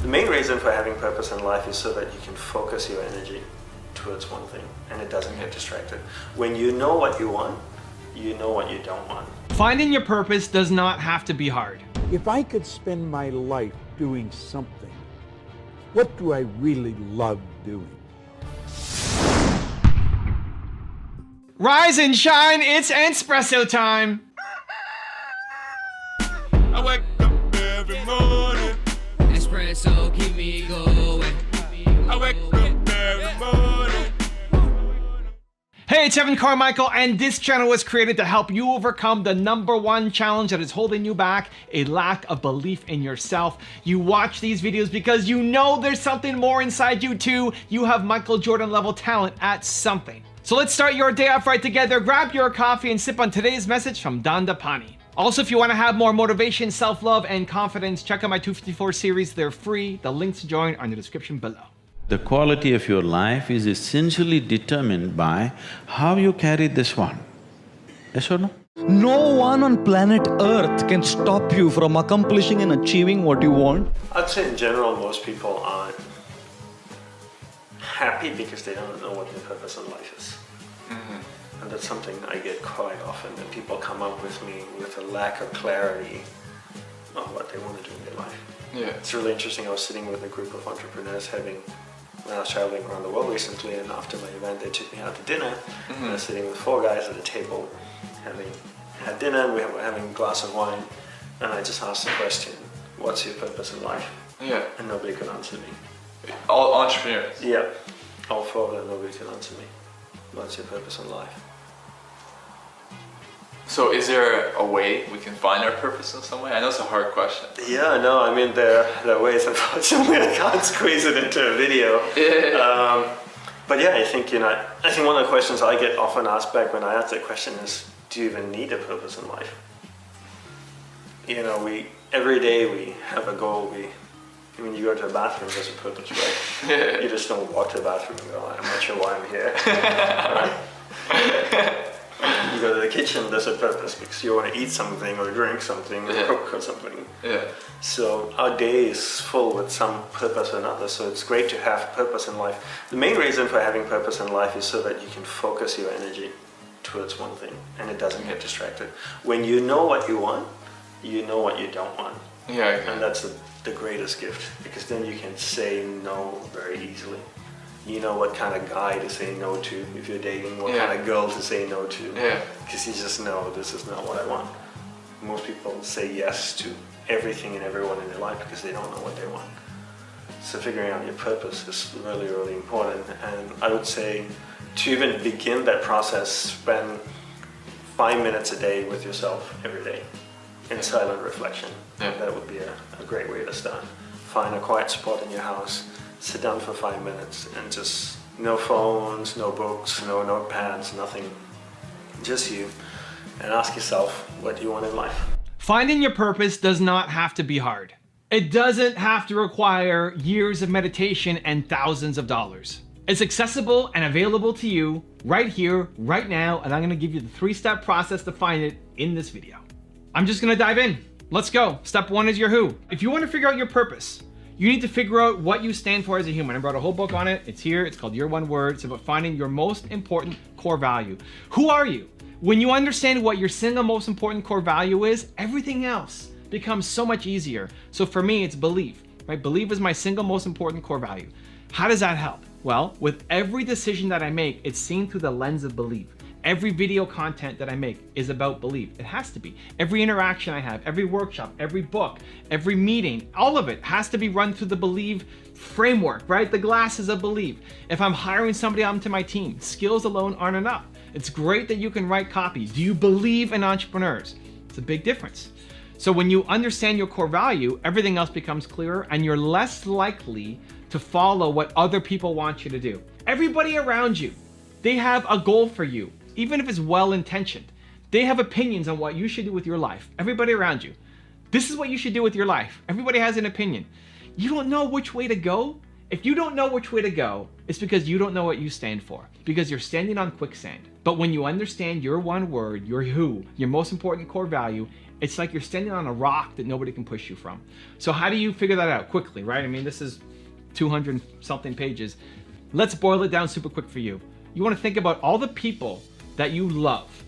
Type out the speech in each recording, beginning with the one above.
The main reason for having purpose in life is so that you can focus your energy towards one thing and it doesn't get distracted. When you know what you want, you know what you don't want. Finding your purpose does not have to be hard. If I could spend my life doing something, what do I really love doing? Rise and shine, it's espresso time. I wake up every morning. Espresso keep me going. I wake up every morning. Hey, it's Evan Carmichael, and this channel was created to help you overcome the #1 challenge that is holding you back, a lack of belief in yourself. You watch these videos because you know there's something more inside you too. You have Michael Jordan level talent at something. So let's start your day off right together. Grab your coffee and sip on today's message from Dandapani. Also, if you want to have more motivation, self-love, and confidence, check out my 254 series. They're free. The links to join are in the description below. The quality of your life is essentially determined by how you carry this one. Yes or no? No one on planet Earth can stop you from accomplishing and achieving what you want. I'd say in general, most people aren't happy because they don't know what their purpose in life is. And that's something I get quite often, that people come up with me with a lack of clarity on what they want to do in their life. Yeah. It's really interesting. I was sitting with a group of entrepreneurs when I was traveling around the world recently, and after my event they took me out to dinner. And I was sitting with 4 guys at a table, having had dinner, and we were having a glass of wine, and I just asked the question, what's your purpose in life? Yeah. And nobody could answer me. All entrepreneurs. Yeah, all 4 of them, nobody could answer me. What's your purpose in life? So is there a way we can find our purpose in some way? I know it's a hard question. Yeah, no, I mean, there are ways, unfortunately, I can't squeeze it into a video. But yeah, I think one of the questions I get often asked back when I ask that question is, do you even need a purpose in life? You know, every day we have a goal. When you go to the bathroom, there's a purpose, right? You just don't walk to the bathroom and go, I'm not sure why I'm here. Right? You go to the kitchen, there's a purpose because you want to eat something or drink something or cook or something. Yeah. So our day is full with some purpose or another, so it's great to have purpose in life. The main reason for having purpose in life is so that you can focus your energy towards one thing and it doesn't get distracted. When you know what you want, you know what you don't want. Yeah. And that's the greatest gift, because then you can say no very easily. You know what kind of guy to say no to if you're dating, what kind of girl to say no to. Yeah. Because you just know this is not what I want. Most people say yes to everything and everyone in their life because they don't know what they want. So figuring out your purpose is really, really important. And I would say to even begin that process, spend 5 minutes a day with yourself every day in silent reflection. Yeah. That would be a great way to start. Find a quiet spot in your house, sit down for 5 minutes and just no phones, no books, no notepads, nothing, just you, and ask yourself what you want in life. Finding your purpose does not have to be hard. It doesn't have to require years of meditation and thousands of dollars. It's accessible and available to you right here, right now, and I'm gonna give you the 3-step process to find it in this video. I'm just gonna dive in. Let's go. Step 1 is your who. If you want to figure out your purpose, you need to figure out what you stand for as a human. I brought a whole book on it. It's here. It's called Your One Word. It's about finding your most important core value. Who are you? When you understand what your single most important core value is, everything else becomes so much easier. So for me, it's belief, right? Belief is my single most important core value. How does that help? Well, with every decision that I make, it's seen through the lens of belief. Every video content that I make is about belief. It has to be. Every interaction I have, every workshop, every book, every meeting, all of it has to be run through the believe framework, right? The glasses of belief. If I'm hiring somebody onto my team, skills alone aren't enough. It's great that you can write copies. Do you believe in entrepreneurs? It's a big difference. So when you understand your core value, everything else becomes clearer and you're less likely to follow what other people want you to do. Everybody around you, they have a goal for you. Even if it's well-intentioned, they have opinions on what you should do with your life. Everybody around you, this is what you should do with your life. Everybody has an opinion. You don't know which way to go. If you don't know which way to go, it's because you don't know what you stand for, because you're standing on quicksand. But when you understand your one word, your who, your most important core value, It's like you're standing on a rock that nobody can push you from. So how do you figure that out quickly, right? I mean, this is 200 something pages. Let's boil it down super quick for you. You want to think about all the people that you love.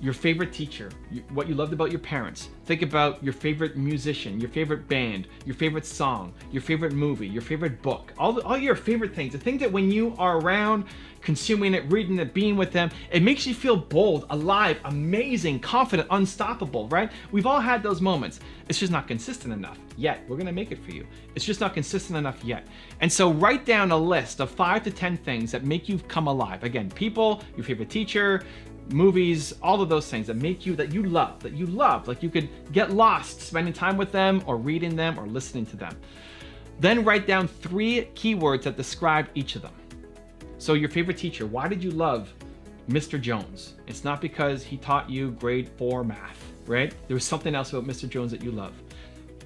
Your favorite teacher, what you loved about your parents. Think about your favorite musician, your favorite band, your favorite song, your favorite movie, your favorite book, all your favorite things. The thing that when you are around, consuming it, reading it, being with them, it makes you feel bold, alive, amazing, confident, unstoppable, right? We've all had those moments. It's just not consistent enough yet. We're gonna make it for you. It's just not consistent enough yet. And so write down a list of 5 to 10 things that make you come alive. Again, people, your favorite teacher, movies, all of those things that make you, that you love, like you could get lost spending time with them or reading them or listening to them. Then write down 3 keywords that describe each of them. So your favorite teacher, why did you love Mr. Jones? It's not because he taught you grade 4 math, right? There was something else about Mr. Jones that you love.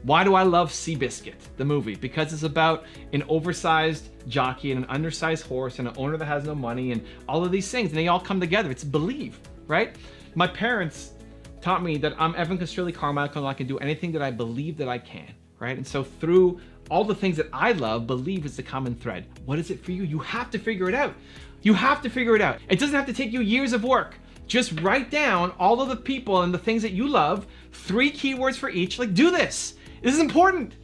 Why do I love Seabiscuit, the movie? Because it's about an oversized jockey and an undersized horse and an owner that has no money and all of these things, and they all come together. It's believe, right? My parents taught me that I'm Evan Castrelli Carmichael and I can do anything that I believe that I can, right? And so through all the things that I love, believe is the common thread. What is it for you? You have to figure it out. You have to figure it out. It doesn't have to take you years of work. Just write down all of the people and the things that you love, 3 keywords for each. Like, do this. This is important.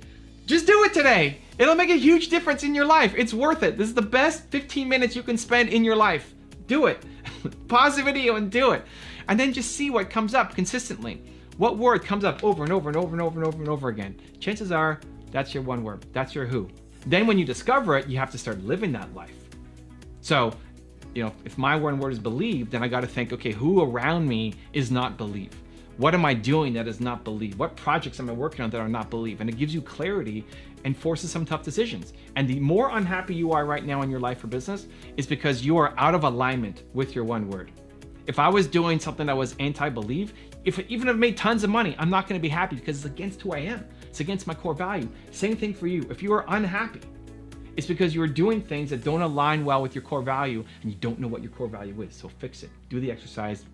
Just do it today. It'll make a huge difference in your life. It's worth it. This is the best 15 minutes you can spend in your life. Do it. Pause the video and do it. And then just see what comes up consistently. What word comes up over and over and over and over and over and over again? Chances are that's your one word. That's your who. Then when you discover it, you have to start living that life. So, if my one word is believe, then I got to think, okay, who around me is not believe? What am I doing that is not believe? What projects am I working on that are not believe? And it gives you clarity and forces some tough decisions. And the more unhappy you are right now in your life or business is because you are out of alignment with your one word. If I was doing something that was anti-believe, even if it made tons of money, I'm not going to be happy because it's against who I am. It's against my core value. Same thing for you. If you are unhappy, it's because you are doing things that don't align well with your core value and you don't know what your core value is. So fix it. Do the exercise.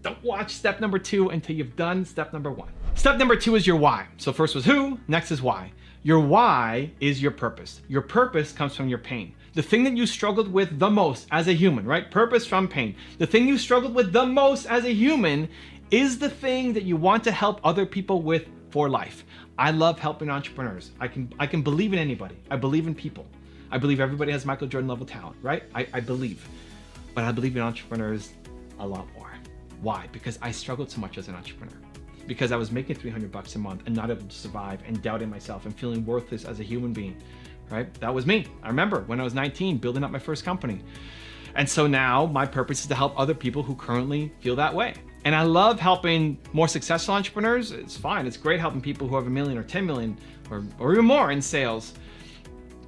Don't watch step number 2 until you've done step number 1. Step number 2 is your why. So first was who, next is why. Your why is your purpose. Your purpose comes from your pain. The thing that you struggled with the most as a human, right? Purpose from pain. The thing you struggled with the most as a human is the thing that you want to help other people with for life. I love helping entrepreneurs. I can believe in anybody. I believe in people. I believe everybody has Michael Jordan level talent, right? I believe. But I believe in entrepreneurs a lot more. Why? Because I struggled so much as an entrepreneur. Because I was making $300 a month and not able to survive and doubting myself and feeling worthless as a human being, right? That was me. I remember when I was 19, building up my first company. And so now my purpose is to help other people who currently feel that way. And I love helping more successful entrepreneurs. It's fine. It's great helping people who have 1 million or 10 million or even more in sales.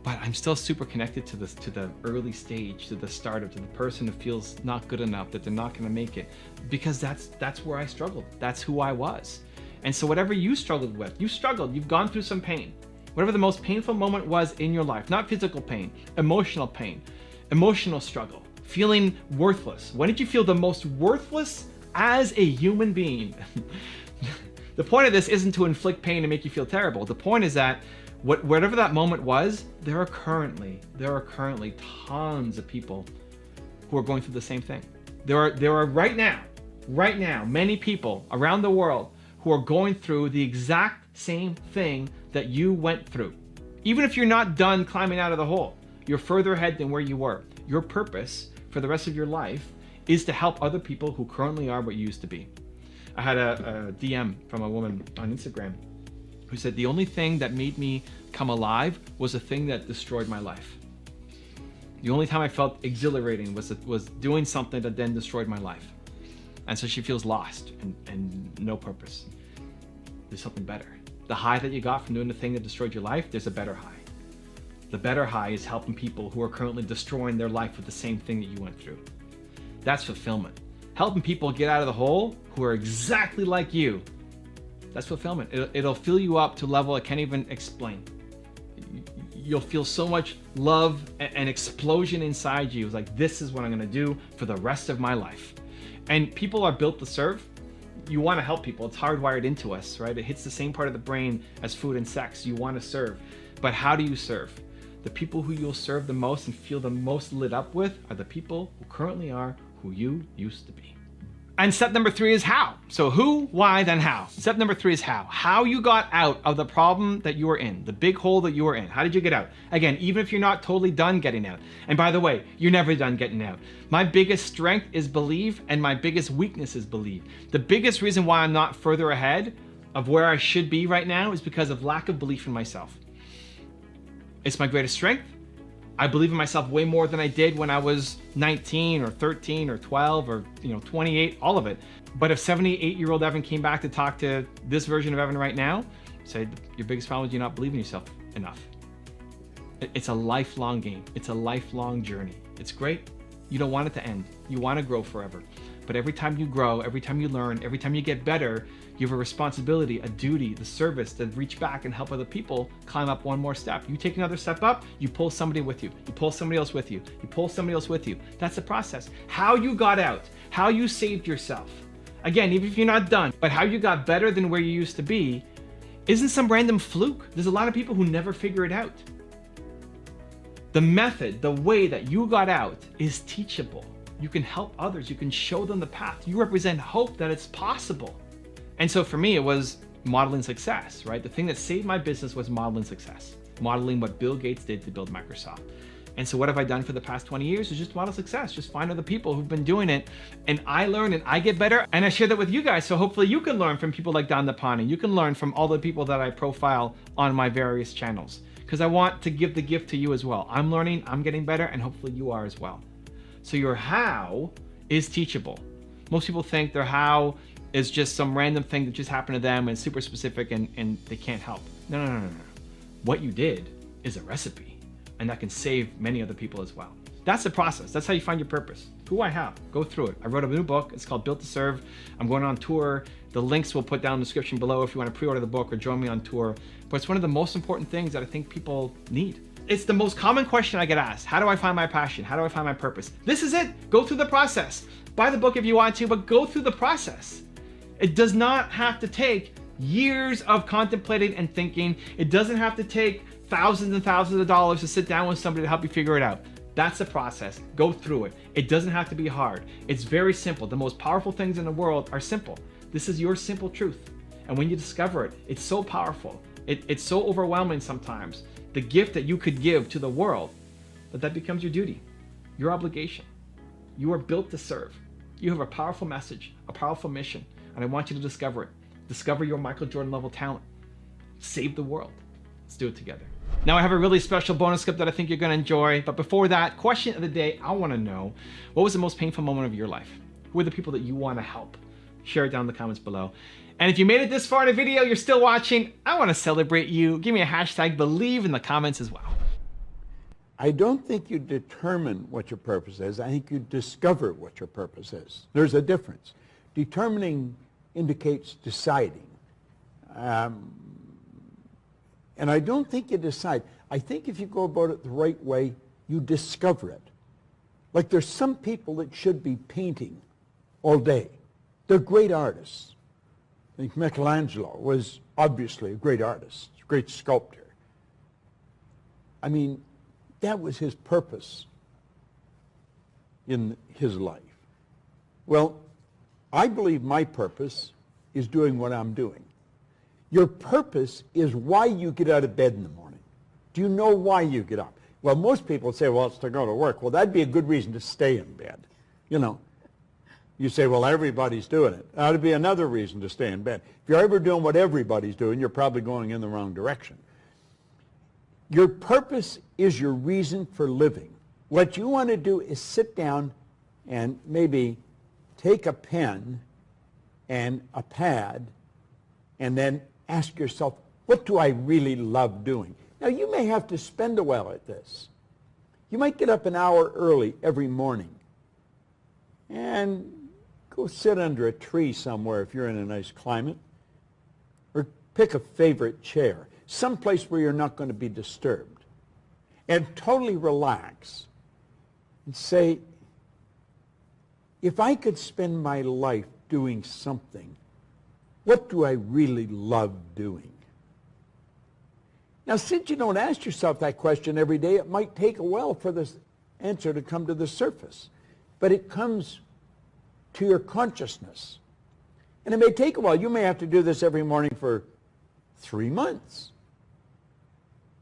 But I'm still super connected to the early stage, to the startup, to the person who feels not good enough, that they're not going to make it, because that's where I struggled. That's who I was. And so whatever you struggled with, you've gone through some pain. Whatever the most painful moment was in your life, not physical pain, emotional struggle, feeling worthless. When did you feel the most worthless as a human being? The point of this isn't to inflict pain and make you feel terrible. The point is that whatever that moment was, there are currently tons of people who are going through the same thing. There are right now, many people around the world who are going through the exact same thing that you went through. Even if you're not done climbing out of the hole, you're further ahead than where you were. Your purpose for the rest of your life is to help other people who currently are what you used to be. I had a DM from a woman on Instagram who said, the only thing that made me come alive was the thing that destroyed my life. The only time I felt exhilarating was doing something that then destroyed my life. And so she feels lost and no purpose. There's something better. The high that you got from doing the thing that destroyed your life, there's a better high. The better high is helping people who are currently destroying their life with the same thing that you went through. That's fulfillment. Helping people get out of the hole who are exactly like you. That's fulfillment. It'll fill you up to a level I can't even explain. You'll feel so much love and explosion inside you. It's like, this is what I'm gonna do for the rest of my life. And people are built to serve. you want to help people. It's hardwired into us, right? It hits the same part of the brain as food and sex. You want to serve. But how do you serve? The people who you'll serve the most and feel the most lit up with are the people who currently are who you used to be. And step number 3 is how. So who, why, then how. Step number 3 is how. How you got out of the problem that you were in, the big hole that you were in. How did you get out? Again, even if you're not totally done getting out. And by the way, you're never done getting out. My biggest strength is believe, and my biggest weakness is believe. The biggest reason why I'm not further ahead of where I should be right now is because of lack of belief in myself. It's my greatest strength. I believe in myself way more than I did when I was 19 or 13 or 12 or 28, all of it. But if 78-year-old Evan came back to talk to this version of Evan right now, say your biggest problem is you not believe in yourself enough. It's a lifelong game. It's a lifelong journey. It's great. You don't want it to end. You want to grow forever. But every time you grow, every time you learn, every time you get better, you have a responsibility, a duty, the service to reach back and help other people climb up one more step. You take another step up, you pull somebody with you. You pull somebody else with you. You pull somebody else with you. That's the process. How you got out, how you saved yourself. Again, even if you're not done, but how you got better than where you used to be isn't some random fluke. There's a lot of people who never figure it out. The method, the way that you got out is teachable. You can help others. You can show them the path. You represent hope that it's possible. And so for me, it was modeling success, right? The thing that saved my business was modeling success, modeling what Bill Gates did to build Microsoft. And so what have I done for the past 20 years is just model success, just find other people who've been doing it. And I learn and I get better and I share that with you guys. So hopefully you can learn from people like Dandapani. You can learn from all the people that I profile on my various channels, because I want to give the gift to you as well. I'm learning, I'm getting better, and hopefully you are as well. So your how is teachable. Most people think their how is just some random thing that just happened to them and super specific and they can't help. No. What you did is a recipe, and that can save many other people as well. That's the process. That's how you find your purpose. Who I have, go through it. I wrote a new book. It's called Built to Serve. I'm going on tour. The links we'll put down in the description below if you want to pre-order the book or join me on tour. But it's one of the most important things that I think people need. It's the most common question I get asked. How do I find my passion? How do I find my purpose? This is it. Go through the process. Buy the book if you want to, but go through the process. It does not have to take years of contemplating and thinking. It doesn't have to take thousands and thousands of dollars to sit down with somebody to help you figure it out. That's the process. Go through it. It doesn't have to be hard. It's very simple. The most powerful things in the world are simple. This is your simple truth. And when you discover it, it's so powerful. It's so overwhelming sometimes. The gift that you could give to the world, that becomes your duty, your obligation. You are built to serve. You have a powerful message, a powerful mission, and I want you to discover it. Discover your Michael Jordan level talent. Save the world. Let's do it together. Now I have a really special bonus clip that I think you're gonna enjoy, but before that, question of the day, I wanna know, what was the most painful moment of your life? Who are the people that you wanna help? Share it down in the comments below. And if you made it this far in the video, you're still watching, I wanna celebrate you. Give me a hashtag believe in the comments as well. I don't think you determine what your purpose is. I think you discover what your purpose is. There's a difference. Determining indicates deciding. And I don't think you decide. I think if you go about it the right way, you discover it. Like there's some people that should be painting all day. They're great artists. I think Michelangelo was obviously a great artist, a great sculptor. I mean, that was his purpose in his life. Well, I believe my purpose is doing what I'm doing. Your purpose is why you get out of bed in the morning. Do you know why you get up? Well, most people say, well, it's to go to work. Well, that'd be a good reason to stay in bed. You know, you say, well, everybody's doing it. That'd be another reason to stay in bed. If you're ever doing what everybody's doing, you're probably going in the wrong direction. Your purpose is your reason for living. What you want to do is sit down and maybe take a pen and a pad and then ask yourself, what do I really love doing? Now, you may have to spend a while at this. You might get up an hour early every morning and go sit under a tree somewhere if you're in a nice climate, or pick a favorite chair, someplace where you're not going to be disturbed, and totally relax and say, if I could spend my life doing something What do I really love doing? Now, since you don't ask yourself that question every day, it might take a while for this answer to come to the surface. But it comes to your consciousness. And it may take a while. You may have to do this every morning for 3 months.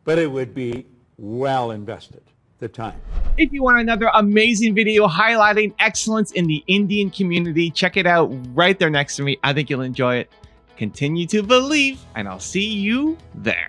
But it would be well invested, the time. If you want another amazing video highlighting excellence in the Indian community, check it out right there next to me. I think you'll enjoy it. Continue to believe, and I'll see you there.